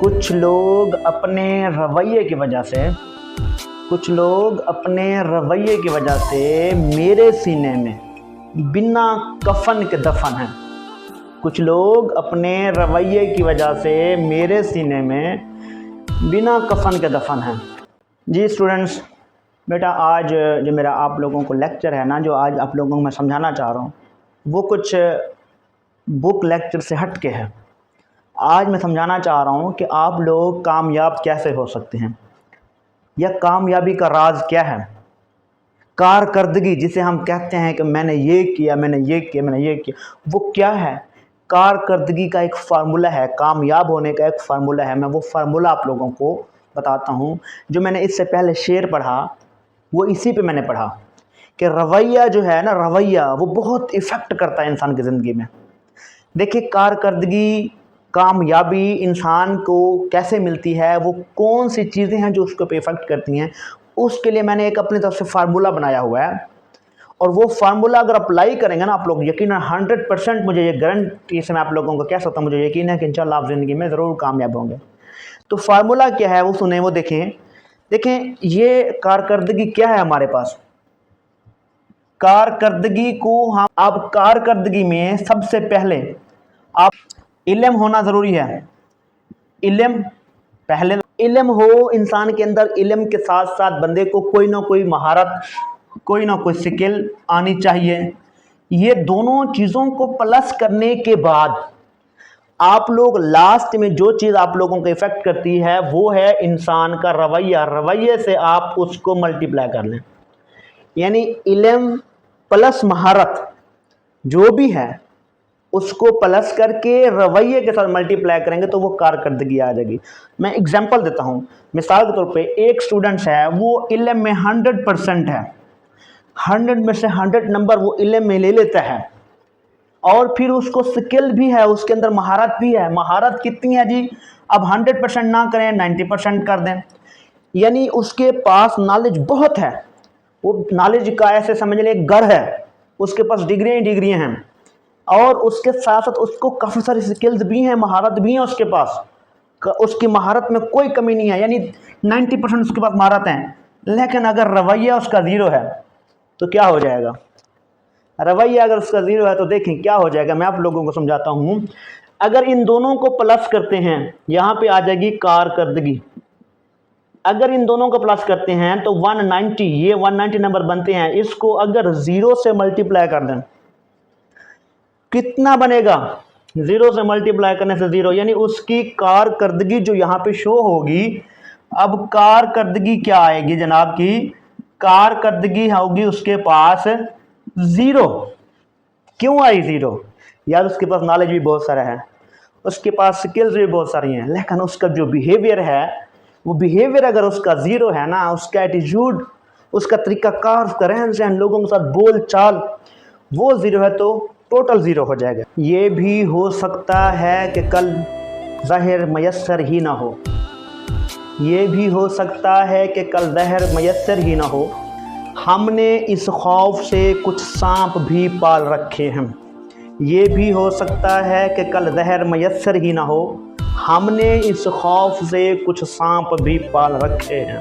کچھ لوگ اپنے رویے کی وجہ سے میرے سینے میں بنا کفن کے دفن ہیں۔ کچھ لوگ اپنے رویے کی وجہ سے میرے سینے میں بنا کفن کے دفن ہیں۔ جی اسٹوڈنٹس، بیٹا آج جو میرا آپ لوگوں کو لیکچر ہے نا، جو آج آپ لوگوں کو میں سمجھانا چاہ رہا ہوں، وہ کچھ بک لیکچر سے ہٹ کے ہے۔ آج میں سمجھانا چاہ رہا ہوں کہ آپ لوگ کامیاب کیسے ہو سکتے ہیں، یا کامیابی کا راز کیا ہے۔ کارکردگی جسے ہم کہتے ہیں کہ میں نے یہ کیا، وہ کیا ہے؟ کارکردگی کا ایک فارمولہ ہے، کامیاب ہونے کا ایک فارمولہ ہے۔ میں وہ فارمولہ آپ لوگوں کو بتاتا ہوں۔ جو میں نے اس سے پہلے شعر پڑھا، وہ اسی پہ میں نے پڑھا کہ رویہ جو ہے نا، رویہ وہ بہت ایفیکٹ کرتا ہے انسان کی زندگی میں۔ دیکھیں، کارکردگی، کامیابی انسان کو کیسے ملتی ہے، وہ کون سی چیزیں ہیں جو اس کو ایفیکٹ کرتی ہیں، اس کے لیے میں نے ایک اپنی طرف سے فارمولہ بنایا ہوا ہے۔ اور وہ فارمولہ اگر اپلائی کریں گے نا آپ لوگ، یقیناً 100% مجھے یہ گارنٹی سے میں آپ لوگوں کو کہہ سکتا ہوں، مجھے یقین ہے کہ انشاءاللہ آپ زندگی میں ضرور کامیاب ہوں گے۔ تو فارمولہ کیا ہے وہ سنیں، وہ دیکھیں یہ کارکردگی کیا ہے ہمارے پاس۔ کارکردگی کو اب کارکردگی میں سب سے پہلے آپ علم ہونا ضروری ہے۔ علم ہو انسان کے اندر، علم کے ساتھ ساتھ بندے کو کوئی نہ کوئی مہارت، کوئی نہ کوئی سکل آنی چاہیے۔ یہ دونوں چیزوں کو پلس کرنے کے بعد آپ لوگ لاسٹ میں جو چیز آپ لوگوں کو افیکٹ کرتی ہے وہ ہے انسان کا رویہ۔ رویے سے آپ اس کو ملٹیپلائی کر لیں، یعنی علم پلس مہارت جو بھی ہے اس کو پلس کر کے رویے کے ساتھ ملٹیپلائی کریں گے تو وہ کارکردگی آ جائے گی۔ میں اگزامپل دیتا ہوں، مثال کے طور پہ ایک سٹوڈنٹ ہے، وہ علم میں 100% ہے، 100 میں سے 100 نمبر وہ علم میں لے لیتا ہے، اور پھر اس کو سکل بھی ہے، اس کے اندر مہارت بھی ہے۔ مہارت کتنی ہے جی؟ اب 100% نہ کریں، 90% کر دیں، یعنی اس کے پاس نالج بہت ہے۔ وہ نالج کا ایسے سمجھ لیں گھر ہے، اس کے پاس ڈگریاں ہیں، اور اس کے ساتھ ساتھ اس کو کافی ساری سکلز بھی ہیں، مہارت بھی ہیں اس کے پاس۔ اس کی مہارت میں کوئی کمی نہیں ہے، یعنی 90% اس کے پاس مہارت ہیں۔ لیکن اگر رویہ اس کا 0 ہے تو کیا ہو جائے گا؟ رویہ اگر اس کا 0 ہے تو دیکھیں کیا ہو جائے گا۔ میں آپ لوگوں کو سمجھاتا ہوں۔ اگر ان دونوں کو پلس کرتے ہیں، یہاں پہ آ جائے گی کارکردگی۔ اگر ان دونوں کو پلس کرتے ہیں تو 190، یہ 190 نمبر بنتے ہیں۔ اس کو اگر 0 سے ملٹیپلائی کر دیں، کتنا بنے گا؟ 0 سے ملٹیپلائی کرنے سے 0، یعنی اس کی کارکردگی جو یہاں پہ شو ہوگی۔ اب کارکردگی کیا آئے گی جناب کی؟ کارکردگی ہوگی اس کے پاس 0۔ کیوں آئی 0؟ یار اس کے پاس نالج بھی بہت سارا ہے، اس کے پاس سکلز بھی بہت ساری ہیں، لیکن اس کا جو بیہیویئر ہے، وہ بیہیویئر اگر اس کا 0 ہے نا، اس کا ایٹیٹیوڈ، اس کا طریقہ کار، اس کا رہن سہن، لوگوں کے ساتھ بول چال، وہ 0 ہے تو ٹوٹل 0 ہو جائے گا۔ یہ بھی ہو سکتا ہے کہ کل ظاہر میسر ہی نہ ہو، یہ بھی ہو سکتا ہے کہ کل ظاہر میسر ہی نہ ہو، ہم نے اس خوف سے کچھ سانپ بھی پال رکھے ہیں۔ یہ بھی ہو سکتا ہے کہ کل ظاہر میسر ہی نہ ہو، ہم نے اس خوف سے کچھ سانپ بھی پال رکھے ہیں۔